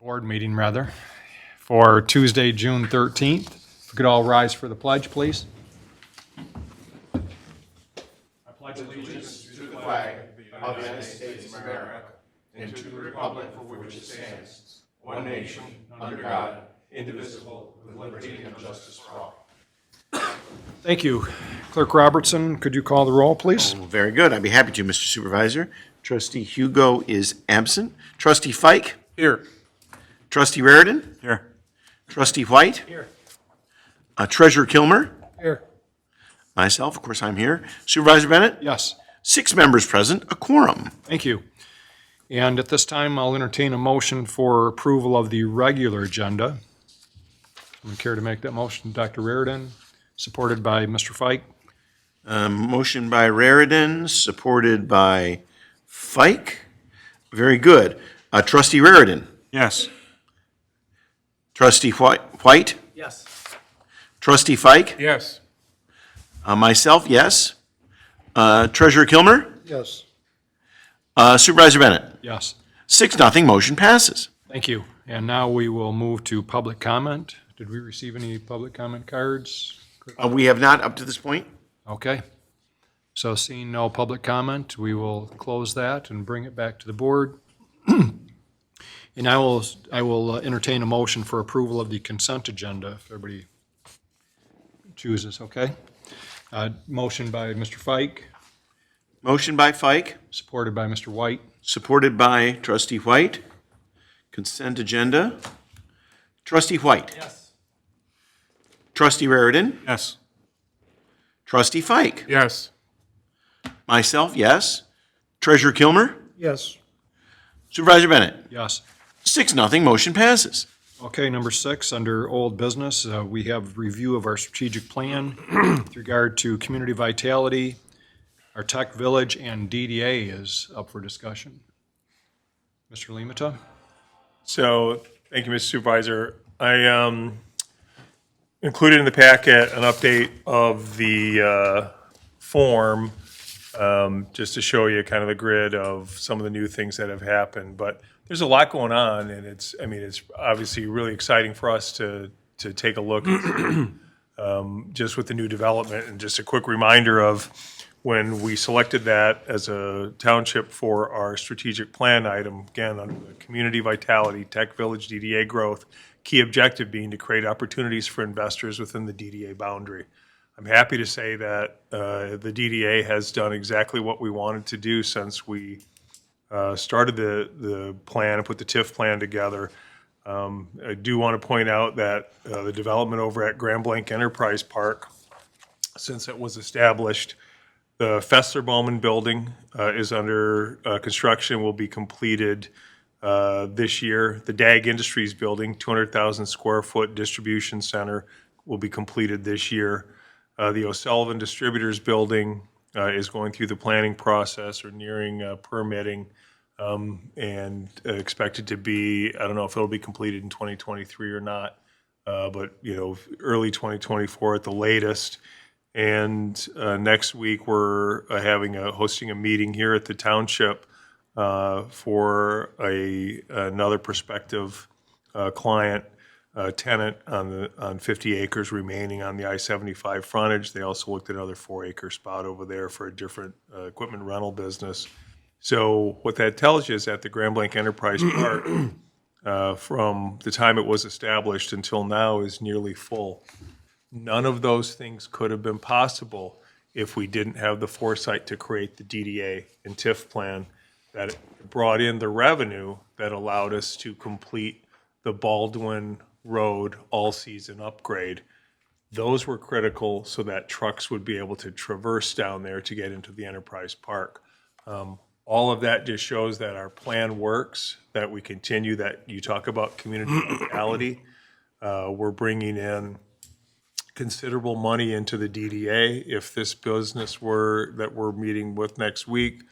board meeting rather, for Tuesday, June 13th. If we could all rise for the pledge, please. I pledge allegiance to the flag of the United States of America and to the republic for which it stands, one nation, under God, indivisible, with liberty and justice for all. Thank you. Clerk Robertson, could you call the roll, please? Very good. I'd be happy to, Mr. Supervisor. Trustee Hugo is absent. Trustee Fike? Here. Trustee Raridan? Here. Trustee White? Here. Treasurer Kilmer? Here. Myself, of course, I'm here. Supervisor Bennett? Yes. 6 members present, a quorum. Thank you. And at this time, I'll entertain a motion for approval of the regular agenda. Would care to make that motion? Dr. Raridan, supported by Mr. Fike. Motion by Raridan, supported by Fike. Very good. Trustee Raridan? Yes. Trustee White? Yes. Trustee Fike? Yes. Myself, yes. Treasurer Kilmer? Yes. Supervisor Bennett? Yes. 6-0, motion passes. Thank you. And now we will move to public comment. Did we receive any public comment cards? We have not up to this point. Okay. So seeing no public comment, we will close that and bring it back to the board. And I will entertain a motion for approval of the consent agenda, if everybody chooses, okay? Motion by Mr. Fike, Motion by Fike, supported by Mr. White. supported by Trustee White. Consent agenda. Trustee White. Yes. Trustee Raridan. Yes. Trustee Fike. Yes. Myself, yes. Treasurer Kilmer. Yes. Supervisor Bennett. Yes. 6-0, motion passes. Okay, number 6, under old business, we have review of our strategic plan with regard to community vitality. Our tech village and DDA is up for discussion. Mr. Limata? So, thank you, Mr. Supervisor. I included in the packet an update of the form, just to show you kind of the grid of some of the new things that have happened. But there's a lot going on, and it's obviously really exciting for us to take a look at just with the new development. And just a quick reminder of when we selected that as a township for our strategic plan item, again, under the community vitality, tech village, DDA growth, key objective being to create opportunities for investors within the DDA boundary. I'm happy to say that the DDA has done exactly what we wanted to do since we started the plan and put the TIF plan together. I do want to point out that the development over at Grand Blanc Enterprise Park, since it was established, the Fessler-Bowman building is under construction, will be completed this year. The DAG Industries building, 200,000 square foot distribution center, will be completed this year. The O'Sullivan Distributors building is going through the planning process or nearing permitting, and expected to be, I don't know if it'll be completed in 2023 or not, but early 2024 at the latest. And next week we're hosting a meeting here at the township for another prospective client, tenant on 50 acres remaining on the I-75 frontage. They also looked at another 4-acre spot over there for a different equipment rental business. So what that tells you is that the Grand Blanc Enterprise Park, from the time it was established until now, is nearly full. None of those things could have been possible if we didn't have the foresight to create the DDA and TIF plan that brought in the revenue that allowed us to complete the Baldwin Road all-season upgrade. Those were critical so that trucks would be able to traverse down there to get into the Enterprise Park. All of that just shows that our plan works, that we continue, that you talk about community vitality. We're bringing in considerable money into the DDA. If this business that we're meeting with next week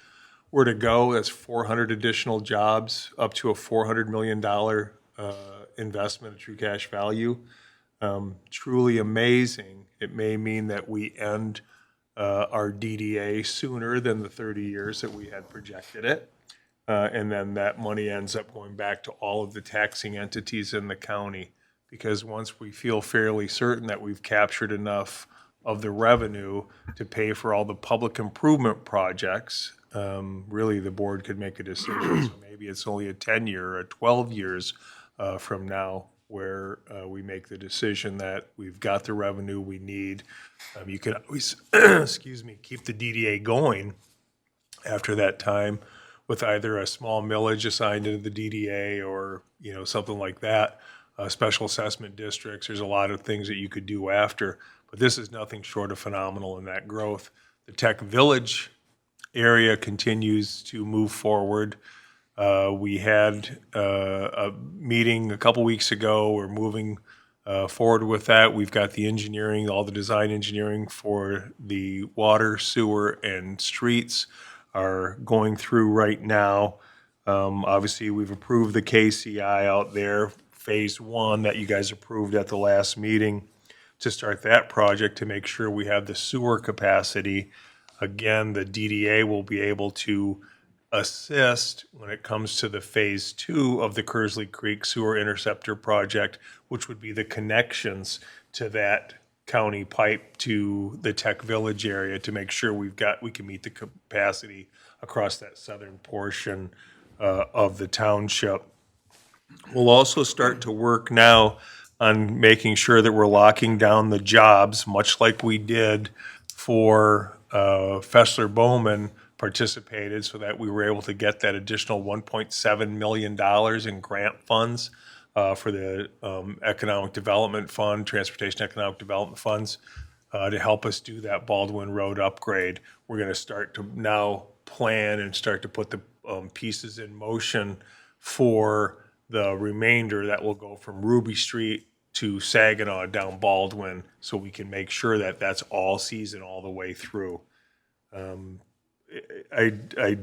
were to go, that's 400 additional jobs, up to a $400 million investment of true cash value. Truly amazing. It may mean that we end our DDA sooner than the 30 years that we had projected it. and then that money ends up going back to all of the taxing entities in the county. Because once we feel fairly certain that we've captured enough of the revenue to pay for all the public improvement projects, really the board could make a decision. So maybe it's only a 10-year or 12 years from now where we make the decision that we've got the revenue we need. You can always, excuse me, keep the DDA going after that time with either a small millage assigned into the DDA or, something like that. Special assessment districts, there's a lot of things that you could do after, but this is nothing short of phenomenal in that growth. The Tech Village area continues to move forward. We had a meeting a couple weeks ago. We're moving forward with that. We've got the engineering, all the design engineering for the water, sewer, and streets are going through right now. Obviously, we've approved the KCI out there, Phase 1 that you guys approved at the last meeting to start that project to make sure we have the sewer capacity. Again, the DDA will be able to assist when it comes to the Phase 2 of the Kearsley Creek Sewer Interceptor Project, which would be the connections to that county pipe to the Tech Village area to make sure we can meet the capacity across that southern portion of the township. We'll also start to work now on making sure that we're locking down the jobs, much like we did for Fessler Bowman participated, so that we were able to get that additional $1.7 million in grant funds for the Economic Development Fund, Transportation Economic Development Funds, to help us do that Baldwin Road upgrade. We're going to start to now plan and start to put the pieces in motion for the remainder that will go from Ruby Street to Saginaw down Baldwin, so we can make sure that that's all season all the way through. I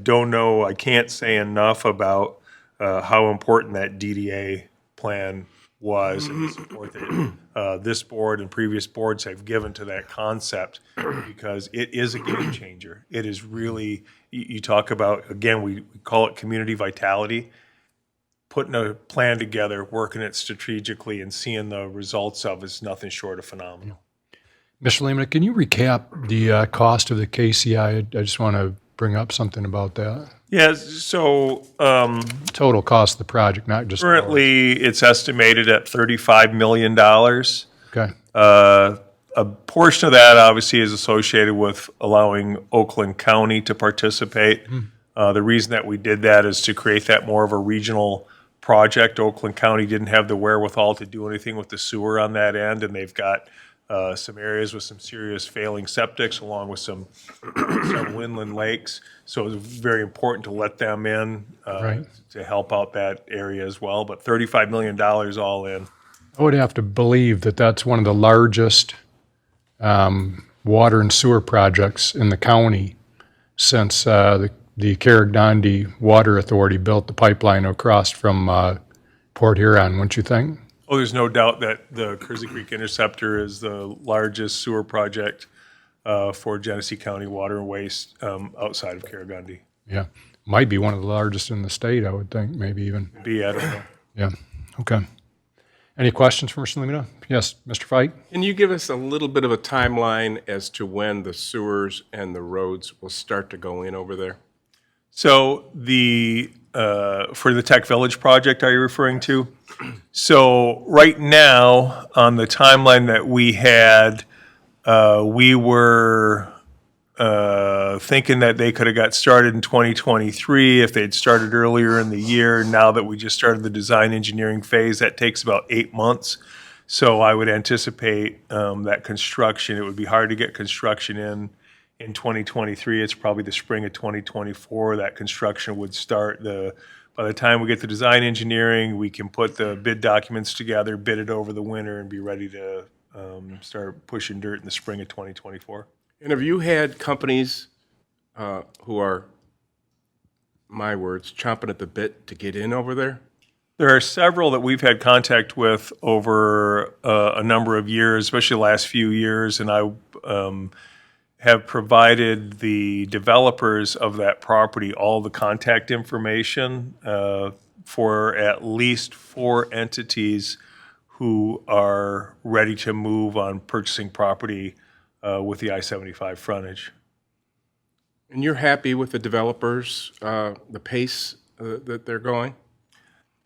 don't know, I can't say enough about how important that DDA plan was and the support that this board and previous boards have given to that concept, because it is a game changer. It is really, you talk about, again, we call it community vitality. Putting a plan together, working it strategically, and seeing the results of is nothing short of phenomenal. Mr. Lehman, can you recap the cost of the KCI? I just want to bring up something about that. Yeah, so Total cost of the project, not just. currently it's estimated at $35 million. Okay, A portion of that obviously is associated with allowing Oakland County to participate. The reason that we did that is to create that more of a regional project. Oakland County didn't have the wherewithal to do anything with the sewer on that end, and they've got some areas with some serious failing septics along with some inland lakes. So it was very important to let them in Right. to help out that area as well. But $35 million all in. I would have to believe that that's one of the largest water and sewer projects in the county since the Carrick-Dondy Water Authority built the pipeline across from Port Huron, wouldn't you think? Oh, there's no doubt that the Kearsley Creek Interceptor is the largest sewer project for Genesee County Water and Waste outside of Carrick-Dondy. Yeah, might be one of the largest in the state, I would think, maybe even. I don't know. Yeah, okay. Any questions for Mr. Lemina? Yes, Mr. Fike? Can you give us a little bit of a timeline as to when the sewers and the roads will start to go in over there? So for the Tech Village project, are you referring to? So right now, on the timeline that we had, we were thinking that they could have got started in 2023 if they'd started earlier in the year. Now that we just started the design engineering phase, that takes about 8 months. So I would anticipate that construction, it would be hard to get construction in 2023. It's probably the spring of 2024 that construction would start. By the time we get the design engineering, we can put the bid documents together, bid it over the winter, and be ready to start pushing dirt in the spring of 2024. And have you had companies who are, my words, chomping at the bit to get in over there? There are several that we've had contact with over a number of years, especially the last few years, and have provided the developers of that property all the contact information for at least 4 entities who are ready to move on purchasing property with the I-75 frontage. And you're happy with the developers, the pace that they're going?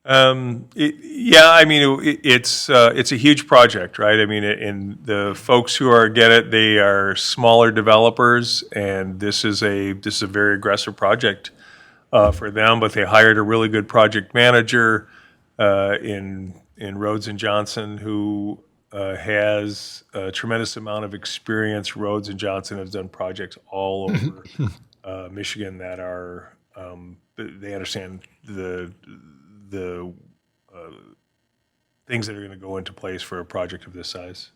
Yeah, I mean, it's a huge project, right? I mean, and the folks who get it, they are smaller developers, and this is a very aggressive project for them. But they hired a really good project manager in Rhodes and Johnson, who has a tremendous amount of experience. Rhodes and Johnson has done projects all over Michigan that are they understand the things that are going to go into place for a project of this size.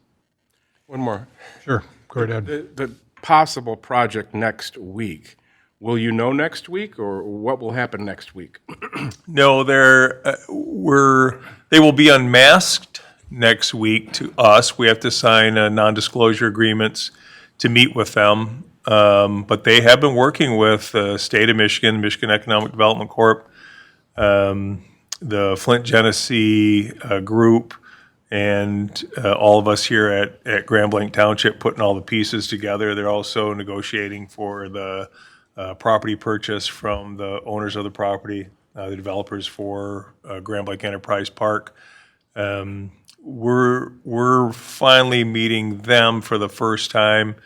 One more. Sure, go ahead. The possible project next week, will you know next week, or what will happen next week? No, they will be unmasked next week to us. We have to sign non-disclosure agreements to meet with them. But they have been working with the state of Michigan, Michigan Economic Development Corp., the Flint Genesee group, and all of us here at Blanc Township putting all the pieces together. They're also negotiating for the property purchase from the owners of the property, the developers for Blanc Enterprise Park. We're finally meeting them for the first time.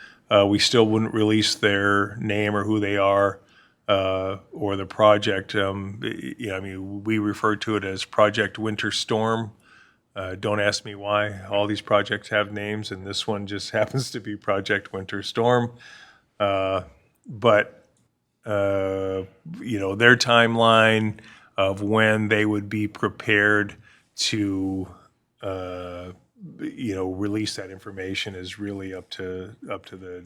We still wouldn't release their name or who they are. Or the project, I mean, we refer to it as Project Winter Storm. Don't ask me why. All these projects have names, and this one just happens to be Project Winter Storm. But their timeline of when they would be prepared to, release that information is really up to the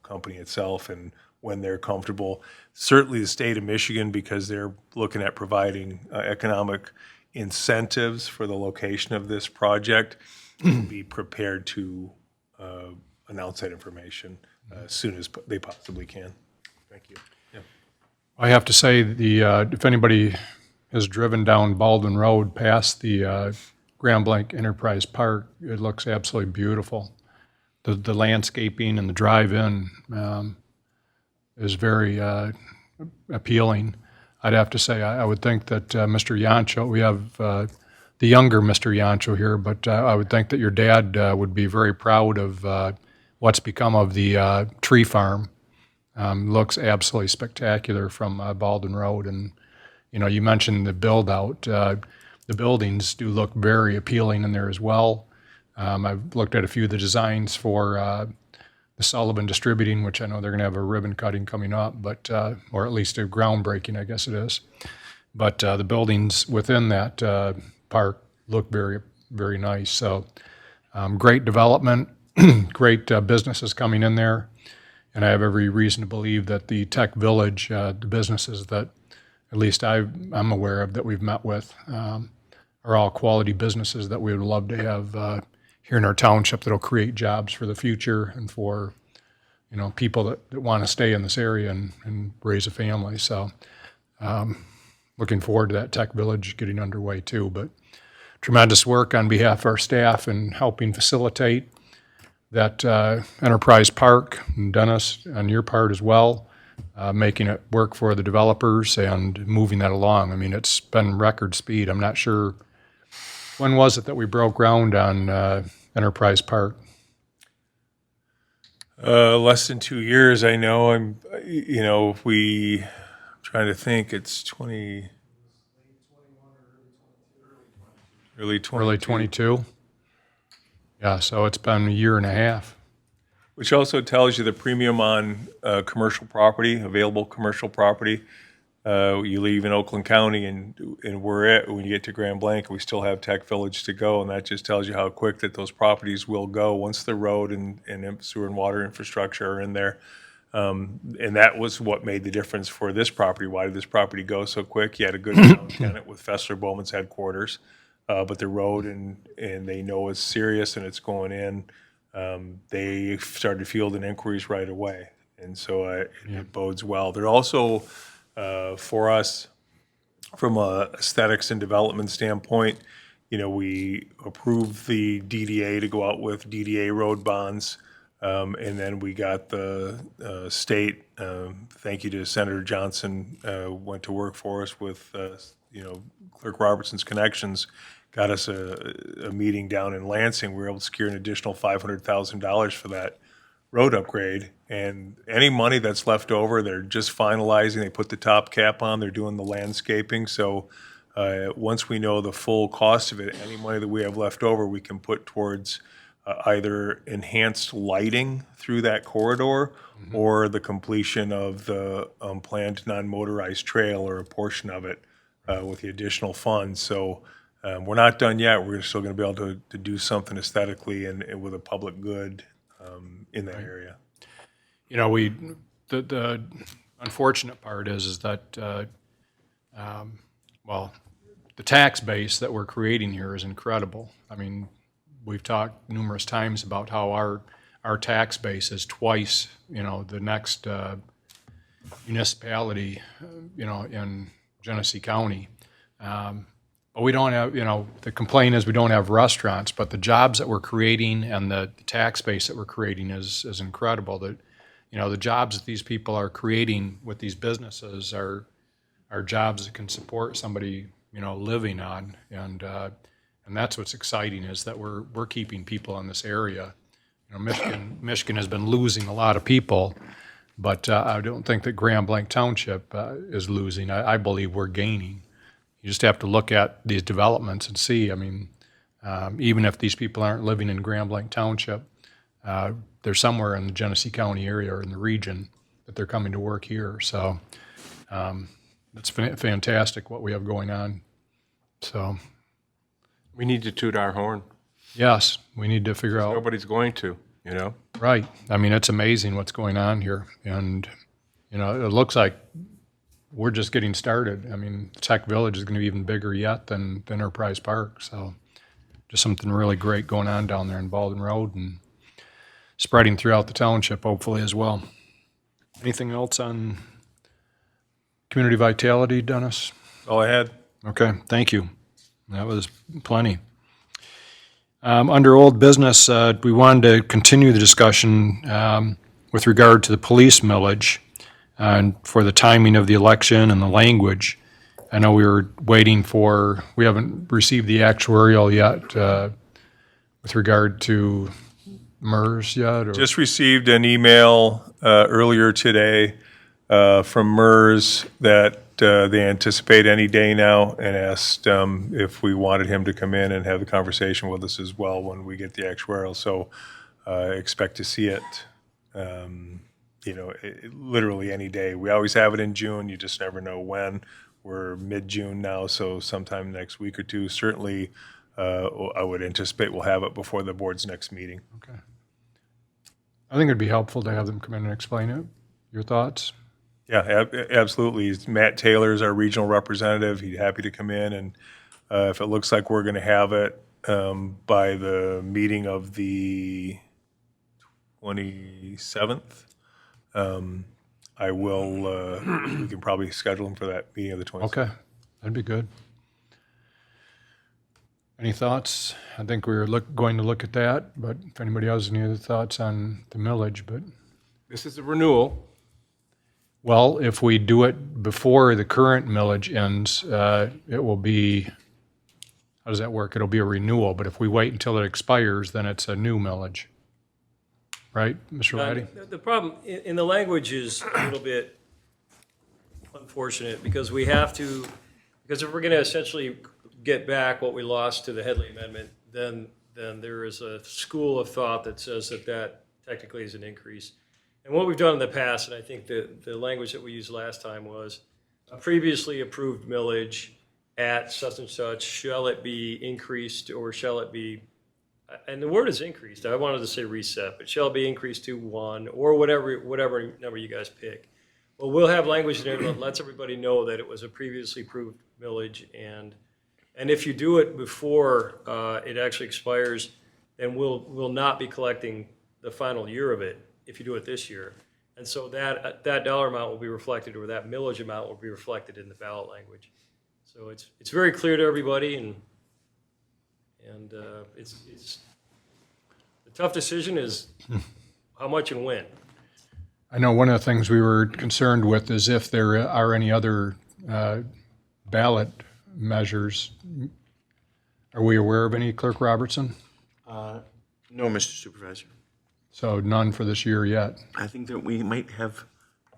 company itself and when they're comfortable. Certainly the state of Michigan, because they're looking at providing economic incentives for the location of this project, will be prepared to announce that information as soon as they possibly can. Thank you. I have to say, if anybody has driven down Baldwin Road past the Blanc Enterprise Park, it looks absolutely beautiful. The landscaping and the drive-in is very appealing. I'd have to say, I would think that Mr. Yancho, we have the younger Mr. Yancho here, but I would think that your dad would be very proud of what's become of the tree farm. Looks absolutely spectacular from Baldwin Road. And, you mentioned the build-out. The buildings do look very appealing in there as well. I've looked at a few of the designs for the Sullivan Distributing, which I know they're going to have a ribbon cutting coming up, but or at least a groundbreaking, I guess it is. But the buildings within that park look very, very nice. So great development, great businesses coming in there, and I have every reason to believe that the Tech Village, the businesses that at least I'm aware of that we've met with, are all quality businesses that we would love to have here in our township that'll create jobs for the future and for, people that want to stay in this area and raise a family. So looking forward to that Tech Village getting underway too. But tremendous work on behalf of our staff in helping facilitate that Enterprise Park. And Dennis, on your part as well, making it work for the developers and moving that along. I mean, it's been record speed. I'm not sure, when was it that we broke ground on Enterprise Park? Less than 2 years, I know. I'm trying to think, it's early 22. Yeah, so it's been a year and a half. Which also tells you the premium on commercial property, available commercial property. You leave in Oakland County and when you get to Blanc, we still have Tech Village to go, and that just tells you how quick that those properties will go once the road and sewer and water infrastructure are in there. And that was what made the difference for this property. Why did this property go so quick? You had a good tenant with Fessler Bowman's headquarters, but the road and they know it's serious and it's going in. they started fielding inquiries right away. And so it bodes well. They're also, for us, from a aesthetics and development standpoint, we approved the DDA to go out with DDA road bonds. And then we got the state, thank you to Senator Johnson, went to work for us with, Clerk Robertson's connections, got us a meeting down in Lansing. We were able to secure an additional $500,000 for that road upgrade. And any money that's left over, they're just finalizing. They put the top cap on. They're doing the landscaping. So once we know the full cost of it, any money that we have left over, we can put towards either enhanced lighting through that corridor or the completion of the planned non-motorized trail or a portion of it with the additional funds. So we're not done yet. We're still going to be able to do something aesthetically and with a public good in that area. The unfortunate part is that, well, the tax base that we're creating here is incredible. I mean, we've talked numerous times about how our tax base is twice, the next municipality, in Genesee County. But we don't have, the complaint is we don't have restaurants, but the jobs that we're creating and the tax base that we're creating is incredible. That, the jobs that these people are creating with these businesses are jobs that can support somebody, living on. And that's what's exciting, is that we're keeping people in this area. Michigan has been losing a lot of people, but I don't think that Blanc Township is losing. I believe we're gaining. You just have to look at these developments and see. I mean, even if these people aren't living in Blanc Township, they're somewhere in the Genesee County area or in the region that they're coming to work here. So it's fantastic what we have going on. So. We need to toot our horn. Yes, we need to figure out. Nobody's going to, Right. I mean, it's amazing what's going on here. And, it looks like we're just getting started. I mean, Tech Village is going to be even bigger yet than Enterprise Park. So just something really great going on down there in Baldwin Road and spreading throughout the township, hopefully, as well. Anything else on community vitality, Dennis? All I had. Okay, thank you. That was plenty. Under old business, we wanted to continue the discussion with regard to the police millage and for the timing of the election and the language. I know we were waiting we haven't received the actuarial yet with regard to MERS yet? Or? Just received an email earlier today from MERS that they anticipate any day now, and asked if we wanted him to come in and have the conversation with us as well when we get the actuarial. So expect to see it, literally any day. We always have it in June. You just never know when. We're mid-June now, so sometime next week or two. Certainly, I would anticipate we'll have it before the board's next meeting. Okay. I think it'd be helpful to have them come in and explain it. Your thoughts? Yeah, absolutely. Matt Taylor is our regional representative. He's happy to come in, and if it looks like we're going to have it by the meeting of the 27th, I will, we can probably schedule him for that meeting of the 27th. Okay, that'd be good. Any thoughts? I think we were going to look at that, but if anybody has any other thoughts on the millage, but. This is a renewal. Well, if we do it before the current millage ends, it will be, how does that work? It'll be a renewal, but if we wait until it expires, then it's a new millage. Right, Mr. Laddie? The problem in the language is a little bit unfortunate because we have to, because if we're going to essentially get back what we lost to the Headley Amendment, then there is a school of thought that says that technically is an increase. And what we've done in the past, and I think the language that we used last time was a previously approved millage at such and such, shall it be increased or shall it be, and the word is increased, I wanted to say reset, but shall be increased to 1 or whatever number you guys pick. Well, we'll have language in there that lets everybody know that it was a previously approved millage, and if you do it before it actually expires, then we'll not be collecting the final year of it if you do it this year. And so that dollar amount will be reflected, or that millage amount will be reflected in the ballot language. So it's very clear to everybody, and it's the tough decision is how much and when. I know one of the things we were concerned with is if there are any other ballot measures. Are we aware of any, Clerk Robertson? No, Mr. Supervisor. So none for this year yet. I think that we might have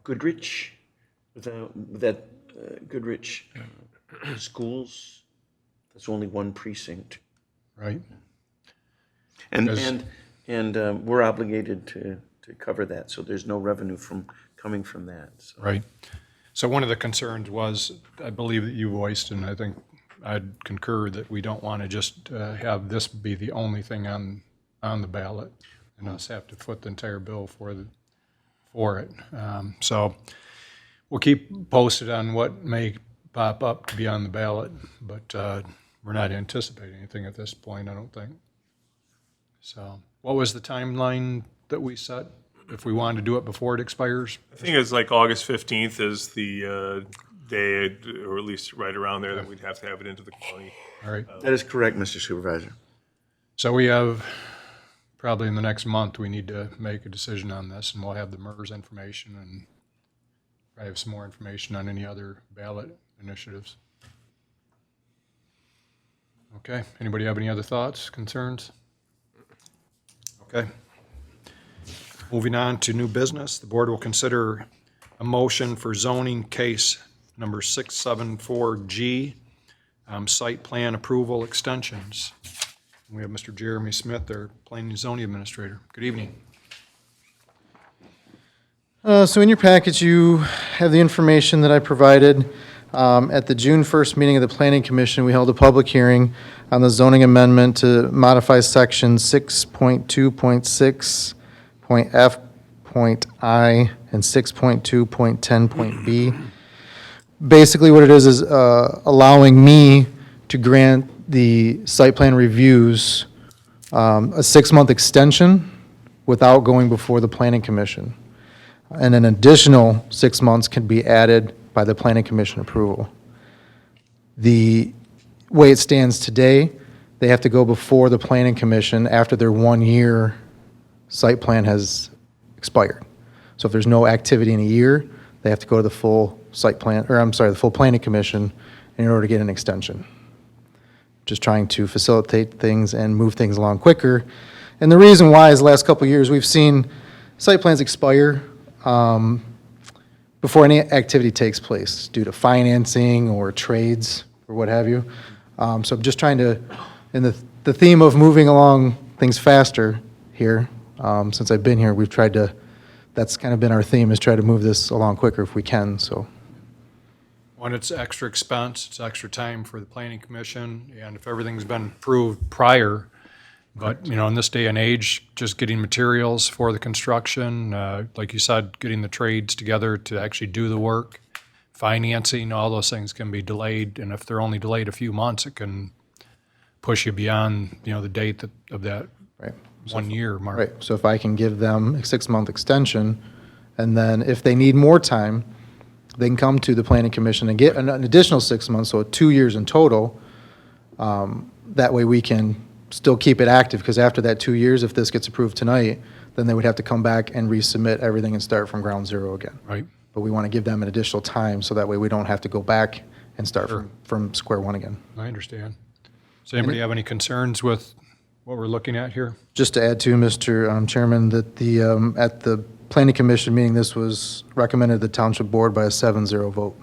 Goodrich, Goodrich schools. That's only one precinct. Right? And, Because- we're obligated to cover that, so there's no revenue coming from that. So. Right. So one of the concerns was, I believe that you voiced, and I think I'd concur, that we don't want to just have this be the only thing on the ballot and us have to foot the entire bill for it. So we'll keep posted on what may pop up to be on the ballot, but we're not anticipating anything at this point, I don't think. So what was the timeline that we set, if we wanted to do it before it expires? I think it's like August 15th is the day, or at least right around there, that we'd have to have it into the county. All right. That is correct, Mr. Supervisor. So we have, probably in the next month, we need to make a decision on this, and we'll have the MERS information and probably have some more information on any other ballot initiatives. Okay, anybody have any other thoughts, concerns? Okay. Moving on to new business, the board will consider a motion for zoning case number 674G, site plan approval extensions. We have Mr. Jeremy Smith, our planning and zoning administrator. Good evening. So in your package, you have the information that I provided. At the June 1st meeting of the Planning Commission, we held a public hearing on the zoning amendment to modify section 6.2.6.f.I and 6.2.10.b. Basically, what it is allowing me to grant the site plan reviews a 6-month extension without going before the Planning Commission. And an additional 6 months can be added by the Planning Commission approval. The way it stands today, they have to go before the Planning Commission after their 1-year site plan has expired. So if there's no activity in a year, they have to go to the full site plan, or I'm sorry, the full Planning Commission in order to get an extension. Just trying to facilitate things and move things along quicker. And the reason why is the last couple of years, we've seen site plans expire before any activity takes place due to financing or trades or what have you. So I'm just trying to, in the theme of moving along things faster here, since I've been here, we've tried to, that's kind of been our theme, is try to move this along quicker if we can, so. When it's extra expense, it's extra time for the planning commission, and if everything's been approved prior, but, you know, in this day and age, just getting materials for the construction, like you said, getting the trades together to actually do the work, financing, all those things can be delayed, and if they're only delayed a few months, it can push you beyond, you know, the date of that Right. 1 year mark. Right, so if I can give them a 6-month extension, and then if they need more time, they can come to the Planning Commission and get an additional 6 months, so 2 years in total. That way we can still keep it active, because after that 2 years, if this gets approved tonight, then they would have to come back and resubmit everything and start from ground zero again. Right. But we want to give them an additional time, so that way we don't have to go back and start Sure. from square one again. I understand. Does anybody have any concerns with what we're looking at here? Just to add to, Mr. Chairman, that at the Planning Commission meeting, this was recommended to the Township Board by a 7-0 vote.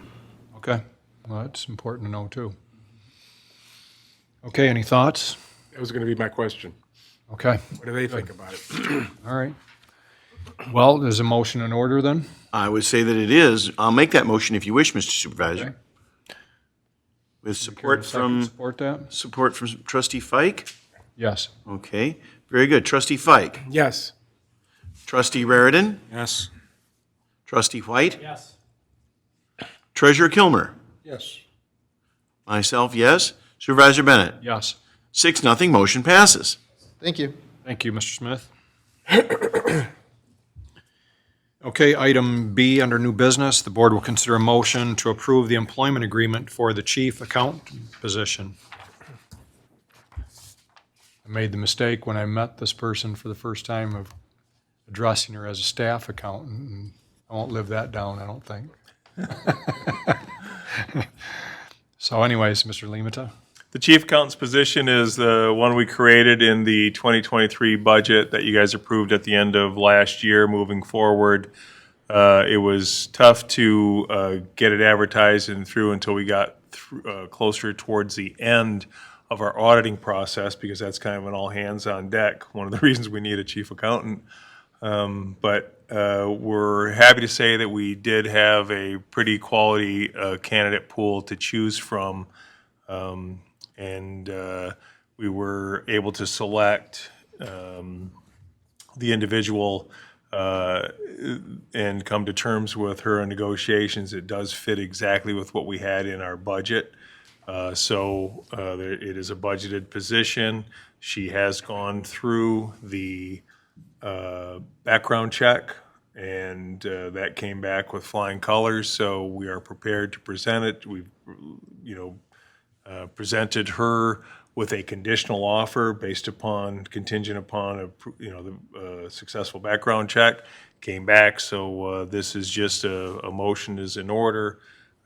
Okay, well, that's important to know, too. Okay, any thoughts? That was going to be my question. Okay, What do they think about it? all right. Well, there's a motion in order then? I would say that it is. I'll make that motion if you wish, Mr. Supervisor. With support from Support that? Trustee Fike? Yes. Okay, very good. Trustee Fike? Yes. Trustee Raridan? Yes. Trustee White? Yes. Treasurer Kilmer? Yes. Myself, yes. Supervisor Bennett? Yes. 6-0, motion passes. Thank you. Thank you, Mr. Smith. Okay, item B under new business, the board will consider a motion to approve the employment agreement for the chief accountant position. I made the mistake when I met this person for the first time of addressing her as a staff accountant, and I won't live that down, I don't think. So anyways, Mr. Limata? The chief accountant's position is the one we created in the 2023 budget that you guys approved at the end of last year moving forward. It was tough to get it advertised and through until we got closer towards the end of our auditing process, because that's kind of an all hands on deck. One of the reasons we need a chief accountant. But we're happy to say that we did have a pretty quality candidate pool to choose from. And we were able to select the individual and come to terms with her in negotiations. It does fit exactly with what we had in our budget. So it is a budgeted position. She has gone through the background check, and that came back with flying colors. So we are prepared to present it. We've, presented her with a conditional offer contingent upon the successful background check. Came back, so this is just a motion is in order.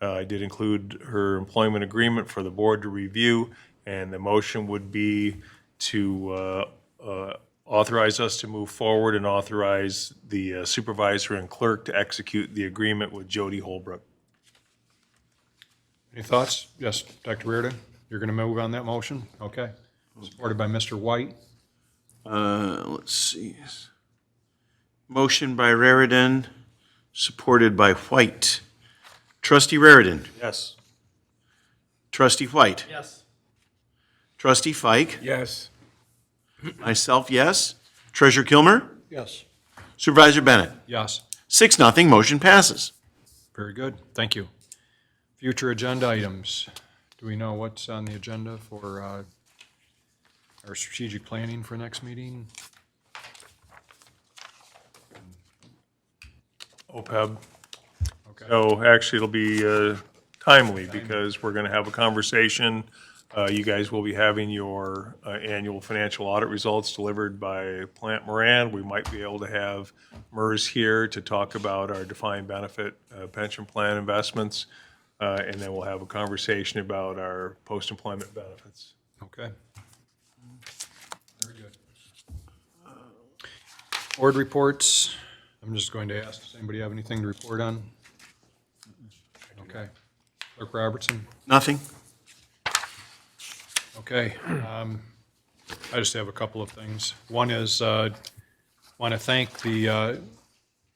I did include her employment agreement for the board to review, and the motion would be to authorize us to move forward and authorize the supervisor and clerk to execute the agreement with Jody Holbrook. Any thoughts? Yes, Dr. Reardon, you're going to move on that motion? Okay. Supported by Mr. White. Let's see. Motion by Raridan, supported by White. Trustee Raridan. Yes. Trustee White. Yes. Trustee Fike. Yes. Myself, yes. Treasurer Kilmer. Yes. Supervisor Bennett. Yes. 6-0, motion passes. Very good. Thank you. Future agenda items. Do we know what's on the agenda for our strategic planning for next meeting? OPEB. Okay. So actually, it'll be timely because we're going to have a conversation. You guys will be having your annual financial audit results delivered by Plant Moran. We might be able to have MERS here to talk about our defined benefit pension plan investments. And then we'll have a conversation about our post-employment benefits. Okay. Very good. Board reports. I'm just going to ask, does anybody have anything to report on? Okay. Clerk Robertson? Nothing? Okay. I just have a couple of things. One is, want to thank the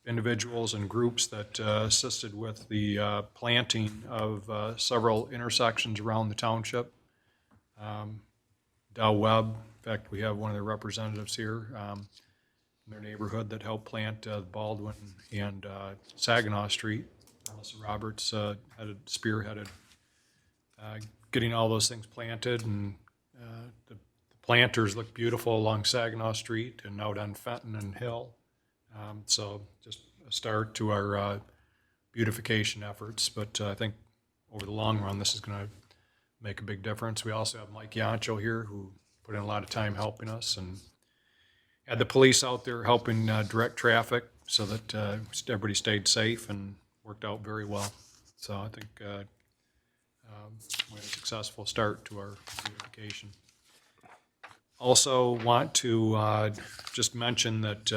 individuals and groups that assisted with the planting of several intersections around the township. Dow Webb, in fact, we have one of their representatives here in their neighborhood that helped plant Baldwin and Saginaw Street. Melissa Roberts spearheaded getting all those things planted, and the planters look beautiful along Saginaw Street and out on Fenton and Hill. So just a start to our beautification efforts, but I think over the long run, this is going to make a big difference. We also have Mike Yancho here, who put in a lot of time helping us, and had the police out there helping direct traffic so that everybody stayed safe, and worked out very well. So I think we had a successful start to our beautification. Also want to just mention that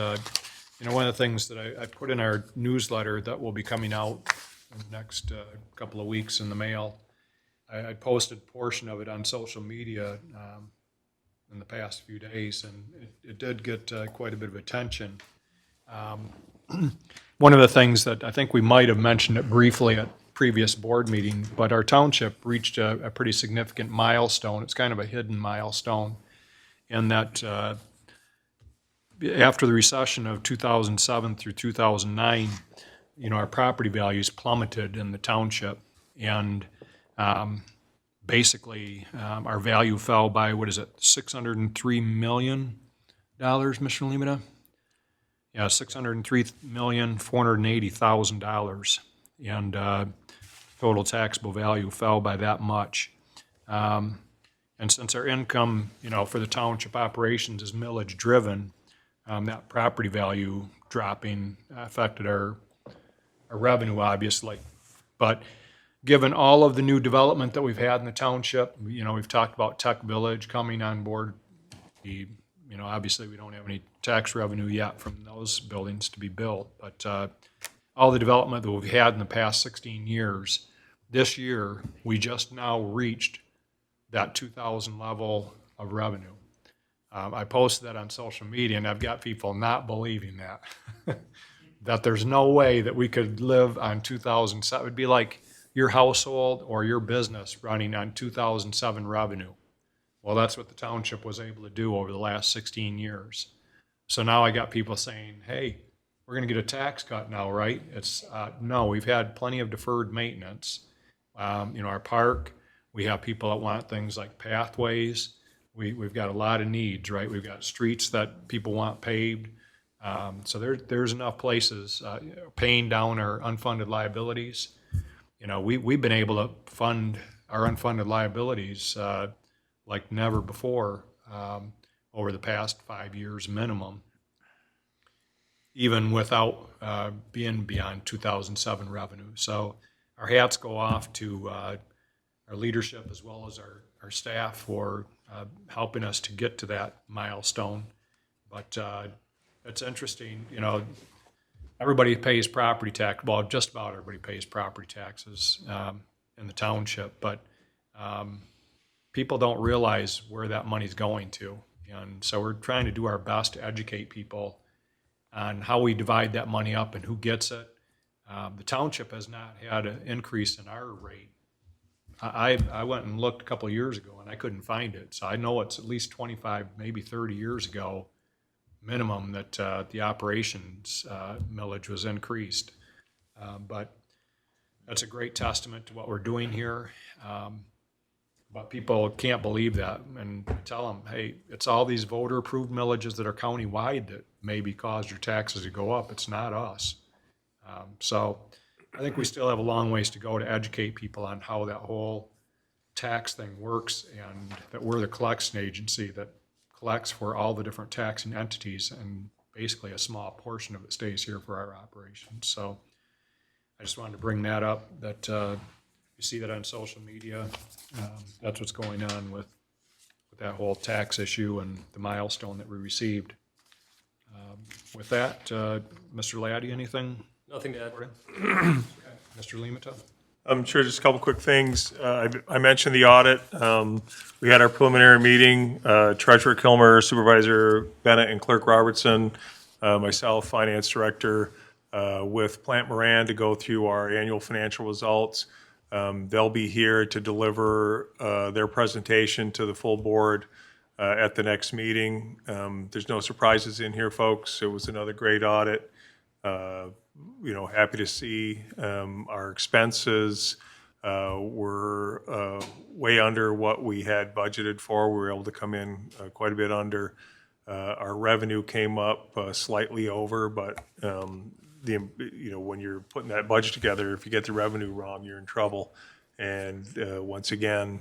one of the things that I put in our newsletter that will be coming out in the next couple of weeks in the mail, I posted a portion of it on social media in the past few days, and it did get quite a bit of attention. One of the things that I think we might have mentioned it briefly at previous board meeting, but our township reached a pretty significant milestone. It's kind of a hidden milestone in that after the recession of 2007 through 2009, our property values plummeted in the township, and basically our value fell by, $603 million Mr. Limita? Yeah, $603,480,000, and total taxable value fell by that much. And since our income, for the township operations is millage driven, that property value dropping affected our revenue, obviously. But given all of the new development that we've had in the township, we've talked about Tech Village coming on board. Obviously, we don't have any tax revenue yet from those buildings to be built, but all the development that we've had in the past 16 years, this year, we just now reached that 2,000 level of revenue. I posted that on social media, and I've got people not believing that. That there's no way that we could live on 2007. It would be like your household or your business running on 2007 revenue. Well, that's what the township was able to do over the last 16 years. So now I got people saying, hey, we're going to get a tax cut now, right? No, we've had plenty of deferred maintenance. Our park, we have people that want things like pathways. We've got a lot of needs, right? We've got streets that people want paved. So there's enough places paying down our unfunded liabilities. We've been able to fund our unfunded liabilities like never before over the past 5 years minimum, even without being beyond 2007 revenue. So our hats go off to our leadership as well as our staff for helping us to get to that milestone. But it's interesting, everybody pays property tax. Well, just about everybody pays property taxes in the township, but people don't realize where that money's going to. And so we're trying to do our best to educate people on how we divide that money up and who gets it. The township has not had an increase in our rate. I went and looked a couple of years ago and I couldn't find it. So I know it's at least 25, maybe 30 years ago minimum that the operations millage was increased. But that's a great testament to what we're doing here. But people can't believe that, and tell them, hey, it's all these voter-approved millages that are county-wide that maybe caused your taxes to go up. It's not us. So I think we still have a long ways to go to educate people on how that whole tax thing works, and that we're the collection agency that collects for all the different taxing entities, and basically a small portion of it stays here for our operations. So I just wanted to bring that up, that you see that on social media. That's what's going on with that whole tax issue and the milestone that we received. With that, Mr. Laddie, anything? Nothing to add. Mr. Limita? I'm sure just a couple quick things. I mentioned the audit. We had our preliminary meeting, Treasurer Kilmer, Supervisor Bennett, and Clerk Robertson, myself, Finance Director, with Plant Moran to go through our annual financial results. They'll be here to deliver their presentation to the full board at the next meeting. There's no surprises in here, folks. It was another great audit. Happy to see our expenses were way under what we had budgeted for. We were able to come in quite a bit under. Our revenue came up slightly over, but when you're putting that budget together, if you get the revenue wrong, you're in trouble. And once again,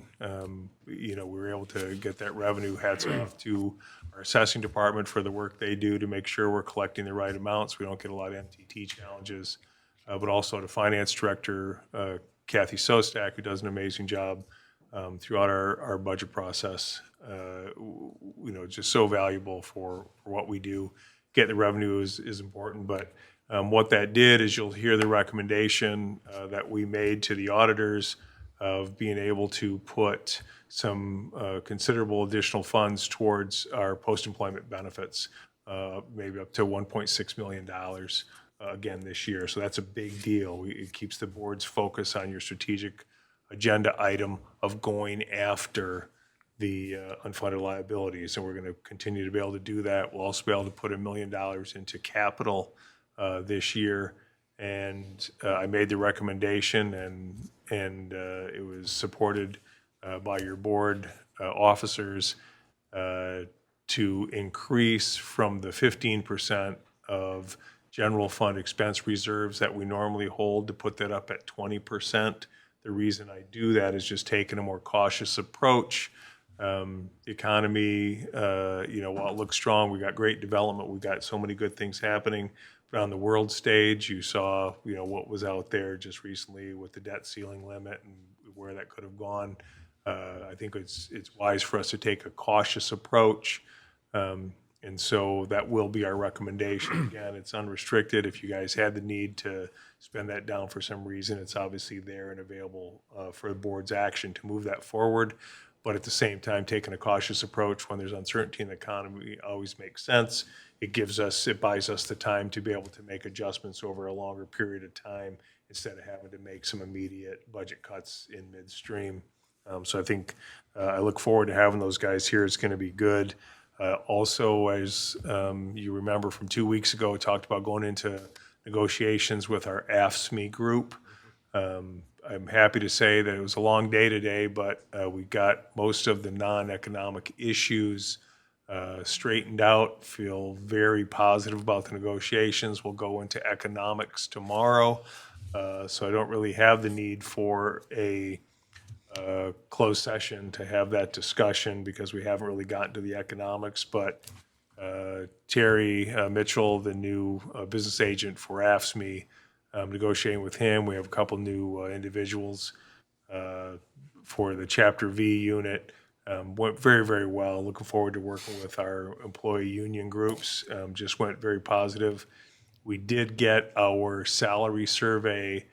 we were able to get that revenue. Hats off to our assessing department for the work they do to make sure we're collecting the right amounts. We don't get a lot of MTT challenges, but also to Finance Director Kathy Sostak, who does an amazing job throughout our budget process. Just so valuable for what we do. Getting the revenue is important, but what that did is you'll hear the recommendation that we made to the auditors of being able to put some considerable additional funds towards our post-employment benefits, maybe up to $1.6 million again this year. So that's a big deal. It keeps the board's focus on your strategic agenda item of going after the unfunded liabilities, and we're going to continue to be able to do that. We'll also be able to put $1 million into capital this year, and I made the recommendation, and it was supported by your board officers to increase from the 15% of general fund expense reserves that we normally hold, to put that up at 20%. The reason I do that is just taking a more cautious approach. The economy, while it looks strong, we got great development, we've got so many good things happening. But on the world stage, you saw, what was out there just recently with the debt ceiling limit and where that could have gone. I think it's wise for us to take a cautious approach. And so that will be our recommendation. Again, it's unrestricted. If you guys had the need to spend that down for some reason, it's obviously there and available for the board's action to move that forward. But at the same time, taking a cautious approach when there's uncertainty in the economy always makes sense. It buys us the time to be able to make adjustments over a longer period of time instead of having to make some immediate budget cuts in midstream. So I think I look forward to having those guys here. It's going to be good. Also, as you remember from 2 weeks ago, we talked about going into negotiations with our AFSCME group. I'm happy to say that it was a long day today, but we got most of the non-economic issues straightened out. Feel very positive about the negotiations. We'll go into economics tomorrow, so I don't really have the need for a closed session to have that discussion because we haven't really gotten to the economics. But Terry Mitchell, the new business agent for AFSCME, negotiating with him. We have a couple new individuals for the Chapter V unit. Went very, very well. Looking forward to working with our employee union groups. Just went very positive. We did get our salary survey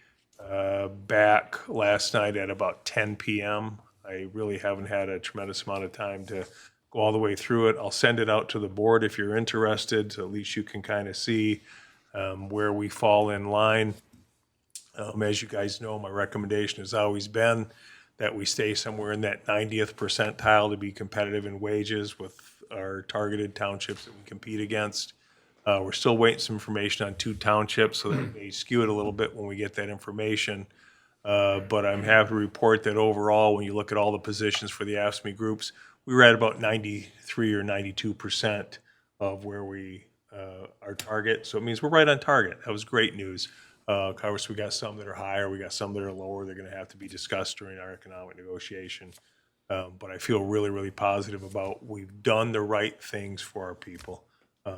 back last night at about 10 p.m. I really haven't had a tremendous amount of time to go all the way through it. I'll send it out to the board if you're interested, so at least you can kind of see where we fall in line. As you guys know, my recommendation has always been that we stay somewhere in that 90th percentile to be competitive in wages with our targeted townships that we compete against. We're still waiting some information on 2 townships, so that may skew it a little bit when we get that information. But I'm happy to report that overall, when you look at all the positions for the AFSCME groups, we were at about 93 or 92% of where we our target. So it means we're right on target. That was great news. Of course, we got some that are higher, we got some that are lower. They're going to have to be discussed during our economic negotiation. But I feel really, really positive about we've done the right things for our people.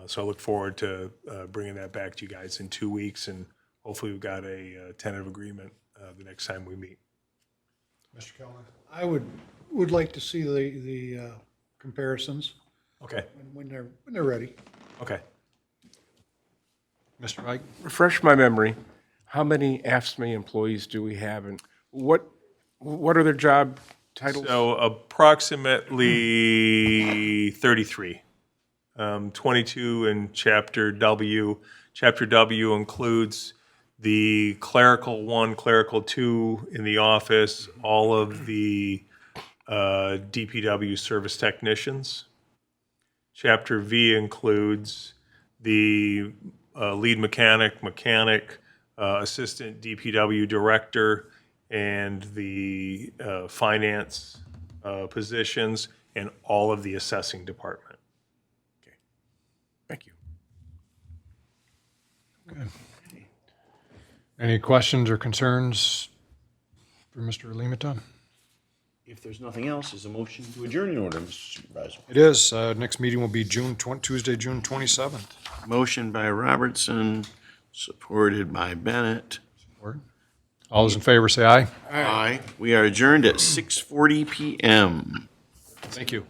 So I look forward to bringing that back to you guys in 2 weeks, and hopefully we've got a tentative agreement the next time we meet. Mr. Kellner? I would like to see the comparisons Okay, when they're ready. okay. Mr. Ike? Refresh my memory. How many AFSCME employees do we have, and what are their job titles? So approximately 33. 22 in Chapter W. Chapter W includes the clerical 1, clerical 2 in the office, all of the DPW service technicians. Chapter V includes the lead mechanic, assistant DPW director, and the finance positions, and all of the assessing department. Thank you. Any questions or concerns for Mr. Alimata? If there's nothing else, is a motion to adjourn in order, Mr. Supervisor? It is. Next meeting will be Tuesday, June 27th. Motion by Robertson, supported by Bennett. All those in favor say aye. Aye. We are adjourned at 6:40 p.m. Thank you.